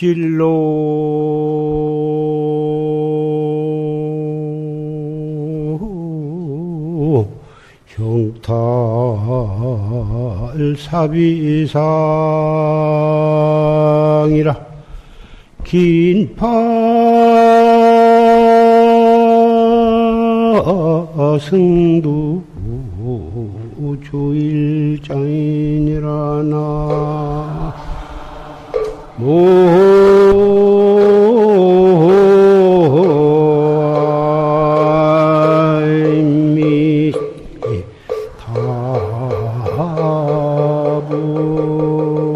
진로 형탈사비상이라 긴파승두 주일장인이라 나 모아이미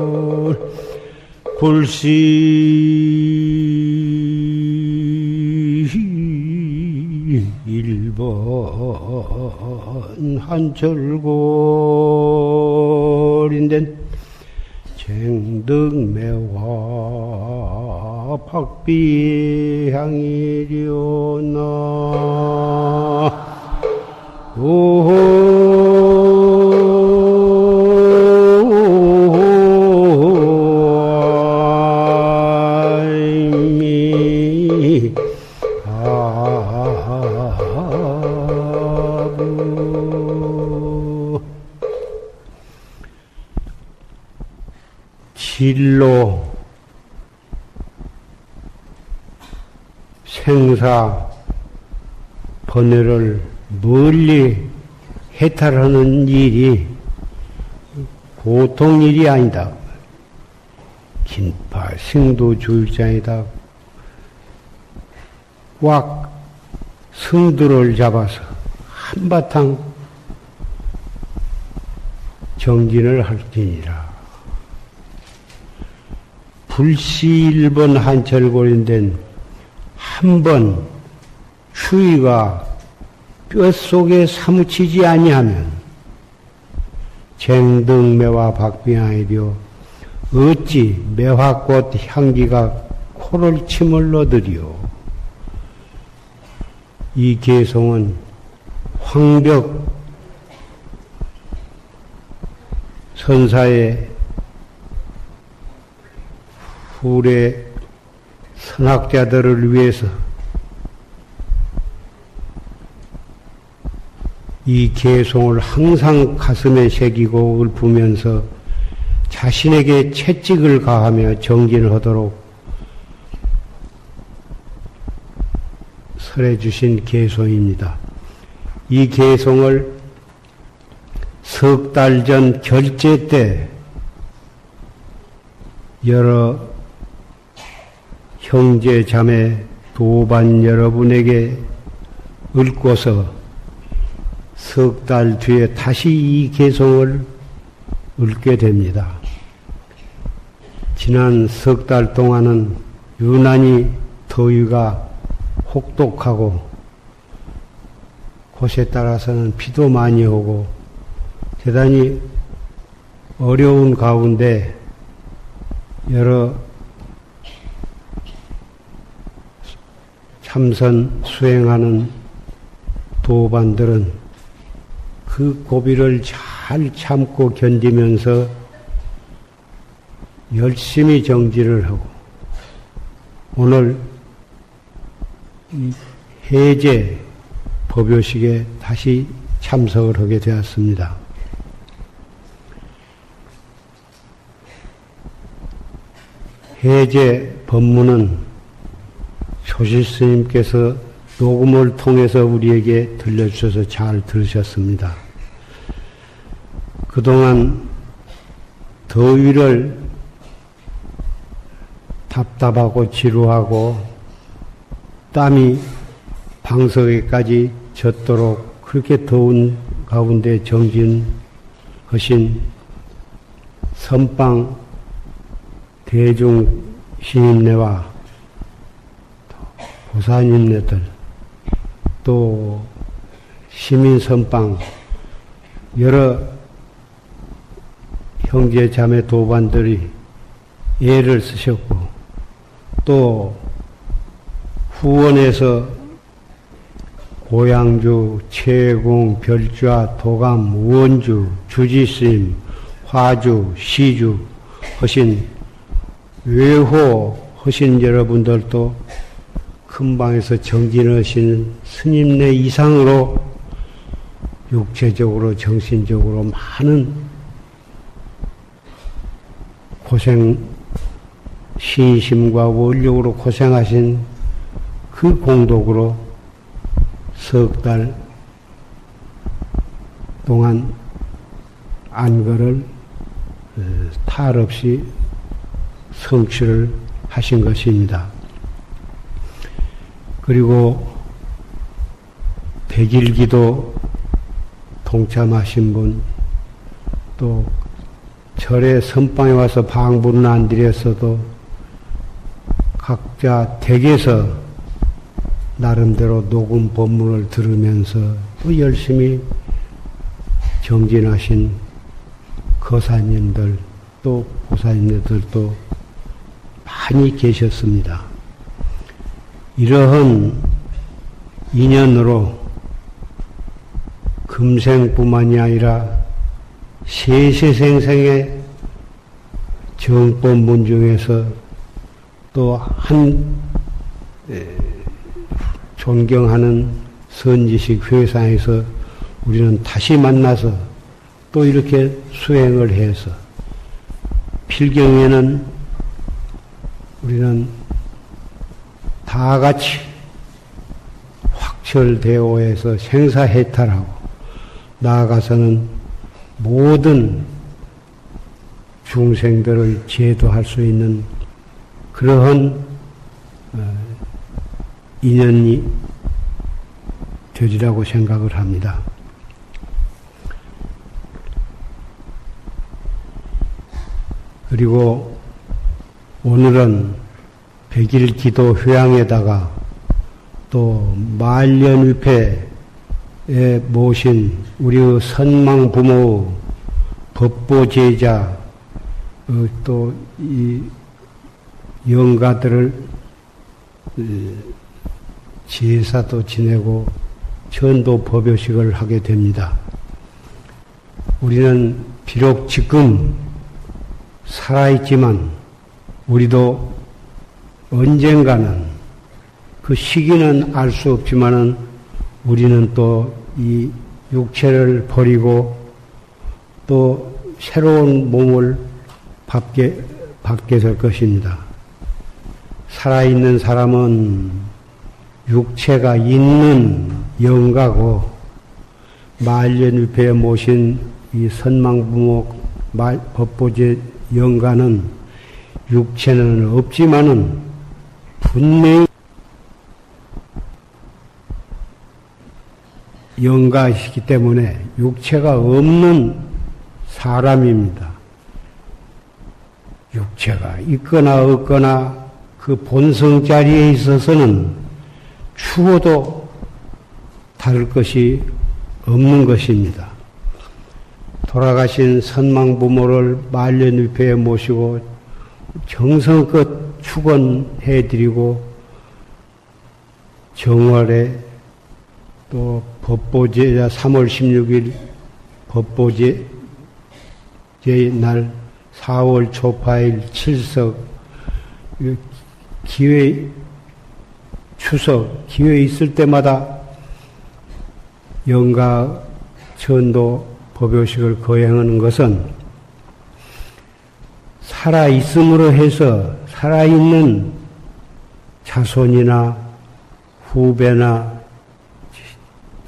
답을 굴시 일본 한철골인된 쟁득매화 박비향이려나 오아이미 아부 진로 생사 번뇌를 멀리 해탈하는 일이 보통 일이 아니다. 긴파 승도 줄장이다. 꽉 승두를 잡아서 한바탕 정진을 할지니라. 불시 일본 한철골인된 한 번 추위가 뼛속에 사무치지 아니하면 쟁등매와 박빙하이 되어 어찌 매화꽃 향기가 코를 치물러들이오. 이 개송은 황벽 선사의 후래 선학자들을 위해서 이 개송을 항상 가슴에 새기고 읊으면서 자신에게 채찍을 가하며 정진을 하도록 설해 주신 개송입니다. 이 개송을 석 달 전 결제 때 여러 형제 자매 도반 여러분에게 읊고서 석 달 뒤에 다시 이 개송을 읊게 됩니다. 지난 석 달 동안은 유난히 더위가 혹독하고 곳에 따라서는 비도 많이 오고 대단히 어려운 가운데 여러 참선 수행하는 도반들은 그 고비를 잘 참고 견디면서 열심히 정진을 하고 오늘 해제 법요식에 다시 참석을 하게 되었습니다. 해제 법문은 조실스님께서 녹음을 통해서 우리에게 들려주셔서 잘 들으셨습니다. 그동안 더위를 답답하고 지루하고 땀이 방석에까지 젖도록 그렇게 더운 가운데 정진하신 선방 대중 시인네와 보살님네들 또 시민 선방 여러 형제 자매 도반들이 애를 쓰셨고 또 후원에서 고양주, 채공, 별좌, 도감, 원주, 주지스님, 화주, 시주 하신 외호 허신 여러분들도 금방에서 정진하신 스님네 이상으로 육체적으로 정신적으로 많은 고생, 신심과 원력으로 고생하신 그 공덕으로 석 달 동안 안거를 탈 없이 성취를 하신 것입니다. 그리고 백일기도 동참하신 분, 또 절에 선방에 와서 방문은 안 드렸어도 각자 댁에서 나름대로 녹음 법문을 들으면서 또 열심히 정진하신 거사님들 또 보살님들도 많이 계셨습니다. 이러한 인연으로 금생뿐만이 아니라 세세생생의 정법문 중에서 또 한 존경하는 선지식 회상에서 우리는 다시 만나서 또 이렇게 수행을 해서 필경에는 우리는 다 같이 확철대오해서 생사해탈하고 나아가서는 모든 중생들을 제도할 수 있는 그러한 인연이 되리라고 생각을 합니다. 그리고 오늘은 백일기도 회양에다가 또 말년위패에 모신 우리의 선망부모 법보제자 또 이 영가들을 제사도 지내고 전도 법요식을 하게 됩니다. 우리는 비록 지금 살아있지만 우리도 언젠가는 그 시기는 알 수 없지만은 우리는 또 이 육체를 버리고 또 새로운 몸을 받게 될 것입니다. 살아있는 사람은 육체가 있는 영가고 말년위패에 모신 이 선망부모 법보제 영가는 육체는 없지만은 분명히 영가이기 때문에 육체가 없는 사람입니다. 육체가 있거나 없거나 그 본성 자리에 있어서는 추워도 다를 것이 없는 것입니다. 돌아가신 선망부모를 말년위패에 모시고 정성껏 축원해드리고 정월에 또 법보제자 3월 16일 법보제의 날 4월 초파일 칠석 기회 추석 기회 있을 때마다 영가 전도 법요식을 거행하는 것은 살아있음으로 해서 살아있는 자손이나 후배나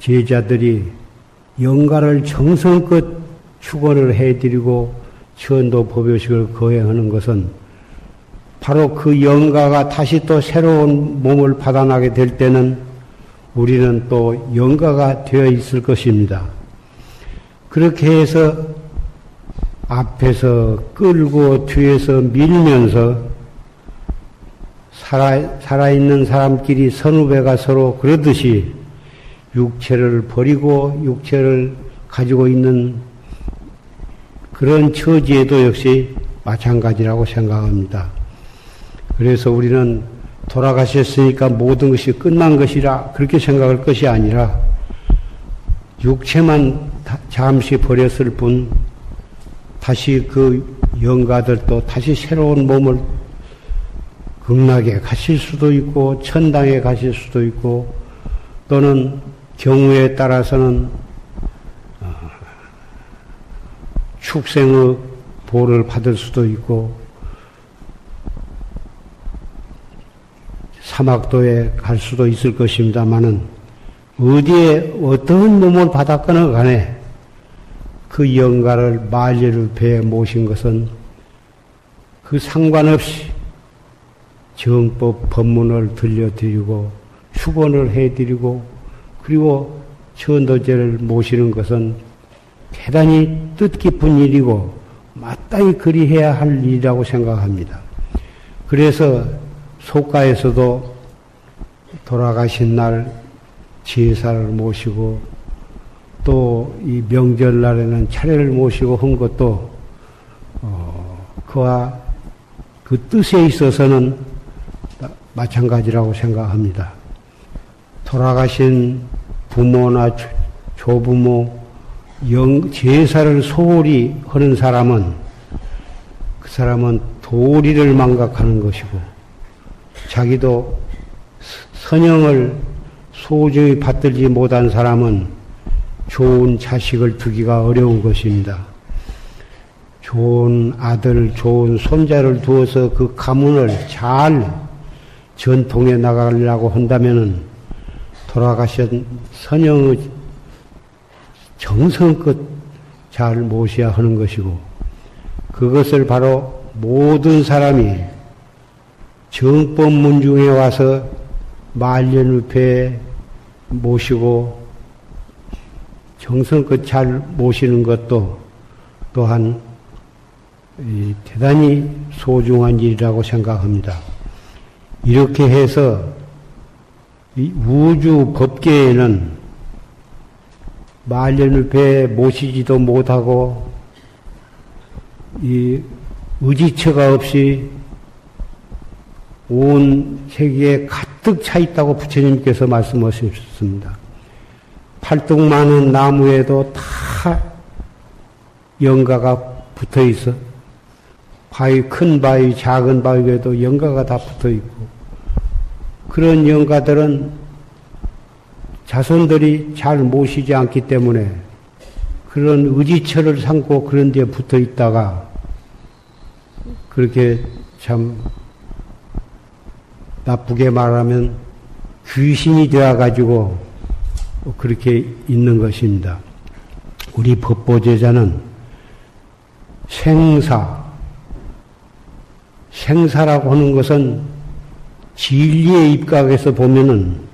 제자들이 영가를 정성껏 축원을 해드리고 전도 법요식을 거행하는 것은 바로 그 영가가 다시 또 새로운 몸을 받아나게 될 때는 우리는 또 영가가 되어 있을 것입니다. 그렇게 해서 앞에서 끌고 뒤에서 밀면서 살아있는 사람끼리 선후배가 서로 그러듯이 육체를 버리고 육체를 가지고 있는 그런 처지에도 역시 마찬가지라고 생각합니다. 그래서 우리는 돌아가셨으니까 모든 것이 끝난 것이라 그렇게 생각할 것이 아니라 육체만 잠시 버렸을 뿐 다시 그 영가들도 다시 새로운 몸을 극락에 가실 수도 있고 천당에 가실 수도 있고 또는 경우에 따라서는 축생의 보를 받을 수도 있고 사막도에 갈 수도 있을 것입니다마는 어디에 어떤 몸을 받았거나 간에 그 영가를 만리를 배에 모신 것은 그 상관없이 정법 법문을 들려드리고 축원을 해드리고 그리고 천도제를 모시는 것은 대단히 뜻깊은 일이고 마땅히 그리해야 할 일이라고 생각합니다. 그래서 속가에서도 돌아가신 날 제사를 모시고 또 이 명절날에는 차례를 모시고 한 것도 그와 그 뜻에 있어서는 마찬가지라고 생각합니다. 돌아가신 부모나 조부모 제사를 소홀히 하는 사람은 그 사람은 도리를 망각하는 것이고 자기도 선영을 소중히 받들지 못한 사람은 좋은 자식을 두기가 어려운 것입니다. 좋은 아들, 좋은 손자를 두어서 그 가문을 잘 전통해 나가려고 한다면은 돌아가신 선영의 정성껏 잘 모셔야 하는 것이고 그것을 바로 모든 사람이 정법문중에 와서 만년의패에 모시고 정성껏 잘 모시는 것도 또한 대단히 소중한 일이라고 생각합니다. 이렇게 해서 이 우주 법계에는 만년의패에 모시지도 못하고 이 의지처가 없이 온 세계에 가득 차 있다고 부처님께서 말씀하셨습니다. 팔뚝 많은 나무에도 다 영가가 붙어 있어. 바위, 큰 바위, 작은 바위에도 영가가 다 붙어 있고, 그런 영가들은 자손들이 잘 모시지 않기 때문에 그런 의지처를 삼고 그런 데에 붙어 있다가 그렇게 참 나쁘게 말하면 귀신이 되어가지고 그렇게 있는 것입니다. 우리 법보제자는 생사라고 하는 것은 진리의 입각에서 보면은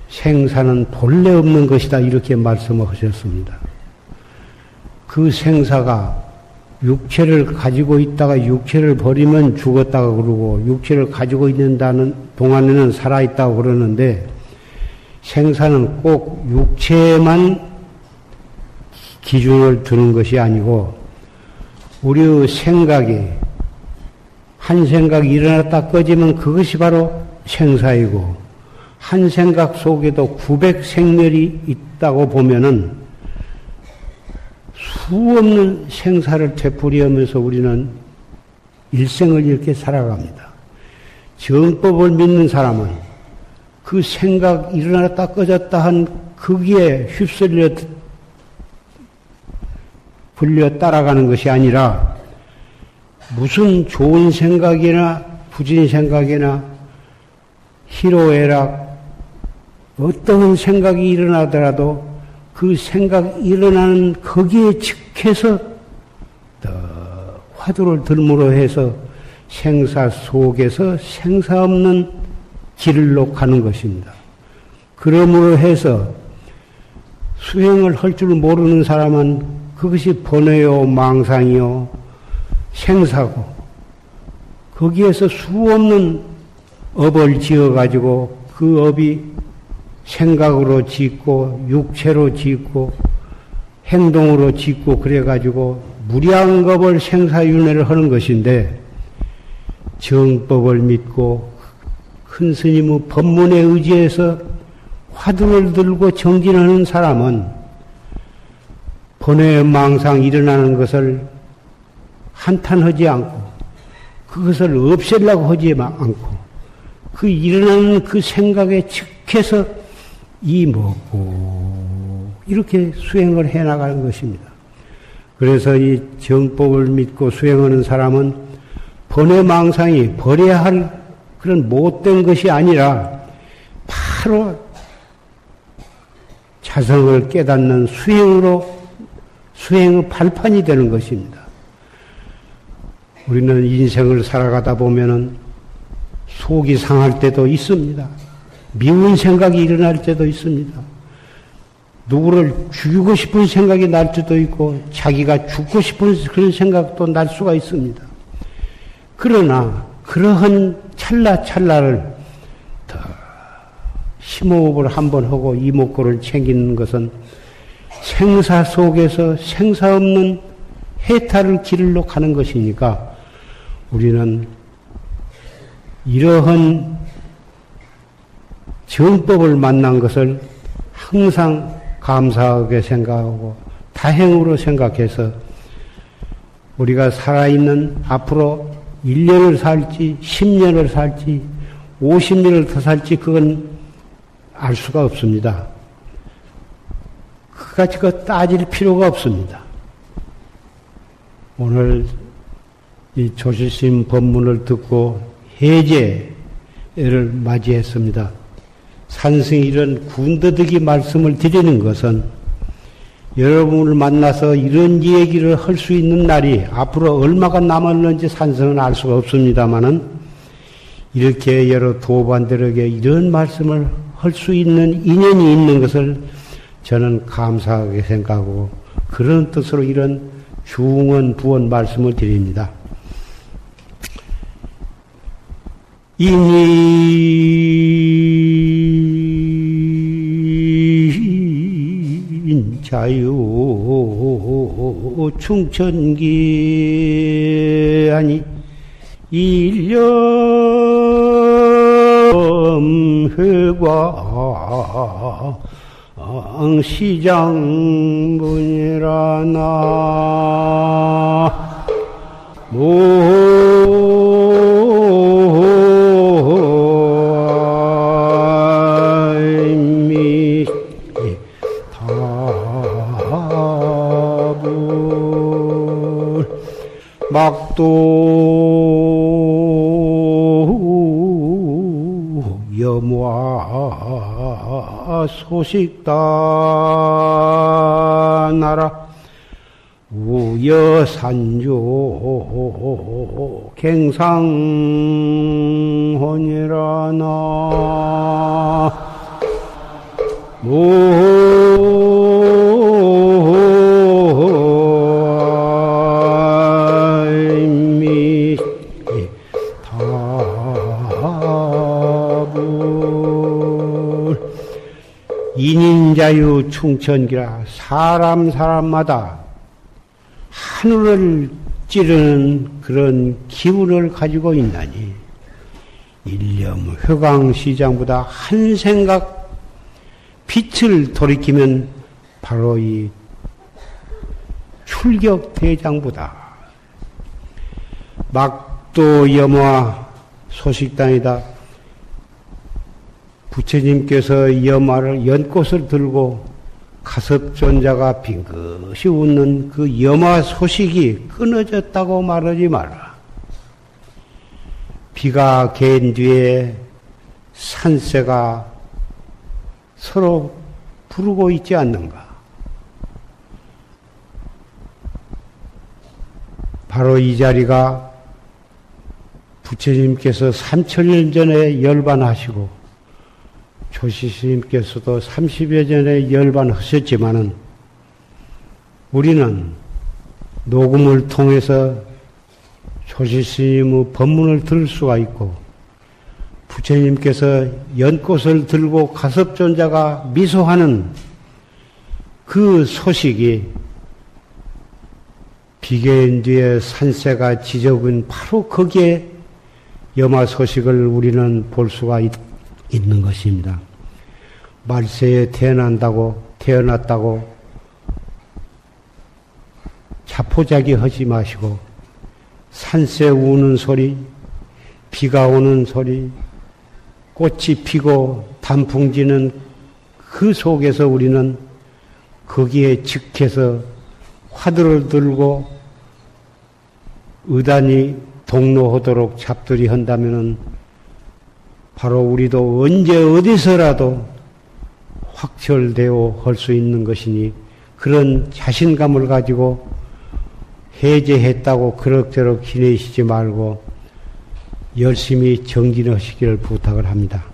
생사는 본래 없는 것이다 이렇게 말씀을 하셨습니다. 그 생사가 육체를 가지고 있다가 육체를 버리면 죽었다고 그러고 육체를 가지고 있는다는 동안에는 살아있다고 그러는데 생사는 꼭 육체에만 기준을 두는 것이 아니고 우리의 생각이 한 생각이 일어났다 꺼지면 그것이 바로 생사이고 한 생각 속에도 900생멸이 있다고 보면은 수없는 생사를 되풀이하면서 우리는 일생을 이렇게 살아갑니다. 정법을 믿는 사람은 그 생각 일어났다 꺼졌다 한 거기에 휩쓸려 불려 따라가는 것이 아니라 무슨 좋은 생각이나 부진 생각이나 희로애락 어떤 생각이 일어나더라도 그 생각 일어나는 거기에 즉해서 화두를 들므로 해서 생사 속에서 생사 없는 길로 가는 것입니다. 그러므로 해서 수행을 할 줄 모르는 사람은 그것이 번뇌요 망상이요 생사고 거기에서 수없는 업을 지어가지고 그 업이 생각으로 짓고 육체로 짓고 행동으로 짓고 그래가지고 무량겁을 생사윤회를 하는 것인데 정법을 믿고 큰 스님의 법문에 의지해서 화두를 들고 정진하는 사람은 번뇌 망상 일어나는 것을 한탄하지 않고 그것을 없애려고 하지 않고 그 일어나는 그 생각에 즉해서 이 먹고 이렇게 수행을 해나가는 것입니다. 그래서 이 정법을 믿고 수행하는 사람은 번외망상이 버려야 할 그런 못된 것이 아니라 바로 자성을 깨닫는 수행의 발판이 되는 것입니다. 우리는 인생을 살아가다 보면은 속이 상할 때도 있습니다. 미운 생각이 일어날 때도 있습니다. 누구를 죽이고 싶은 생각이 날 때도 있고 자기가 죽고 싶은 그런 생각도 날 수가 있습니다. 그러나 그러한 찰나찰나를 더 심호흡을 한번 하고 이목구를 챙기는 것은 생사 속에서 생사 없는 해탈을 길로 가는 것이니까 우리는 이러한 정법을 만난 것을 항상 감사하게 생각하고 다행으로 생각해서 우리가 살아있는 앞으로 1년을 살지 10년을 살지 50년을 더 살지 그건 알 수가 없습니다. 그까지 따질 필요가 없습니다. 오늘 이 조실스님 법문을 듣고 해제를 맞이했습니다. 산승이 이런 군더더기 말씀을 드리는 것은 여러분을 만나서 이런 얘기를 할 수 있는 날이 앞으로 얼마가 남았는지 산승은 알 수가 없습니다마는 이렇게 여러 도반들에게 이런 말씀을 할 수 있는 인연이 있는 것을 저는 감사하게 생각하고 그런 뜻으로 이런 중언 부언 말씀을 드립니다. 자유 충천기 아니 일념회과 시장문이라 나 막도 염화 소식다 나라 우여산조 갱상혼이라 나 인인자유 충천기라 사람마다 하늘을 찌르는 그런 기운을 가지고 있나니 일념 회광시장보다 한 생각 빛을 돌이키면 바로 이 출격대장보다 막도 염화 소식단이다. 부처님께서 연꽃을 들고 가섭존자가 빙긋이 웃는 그 염화 소식이 끊어졌다고 말하지 마라. 비가 개인 뒤에 산새가 서로 부르고 있지 않는가. 바로 이 자리가 부처님께서 3000년 전에 열반하시고 조실스님께서도 30여 전에 열반하셨지만은 우리는 녹음을 통해서 조실스님의 법문을 들을 수가 있고 부처님께서 연꽃을 들고 가섭존자가 미소하는 그 소식이 비개인 뒤에 산새가 지저분 바로 거기에 염화 소식을 우리는 볼 수가 있는 것입니다. 말세에 태어났다고 자포자기 하지 마시고 산새 우는 소리, 비가 오는 소리, 꽃이 피고 단풍지는 그 속에서 우리는 거기에 즉해서 화두를 들고 의단이 동로하도록 잡들이 한다면은 바로 우리도 언제 어디서라도 확철되어 할 수 있는 것이니 그런 자신감을 가지고 해제했다고 그럭저럭 지내시지 말고 열심히 정진하시기를 부탁을 합니다.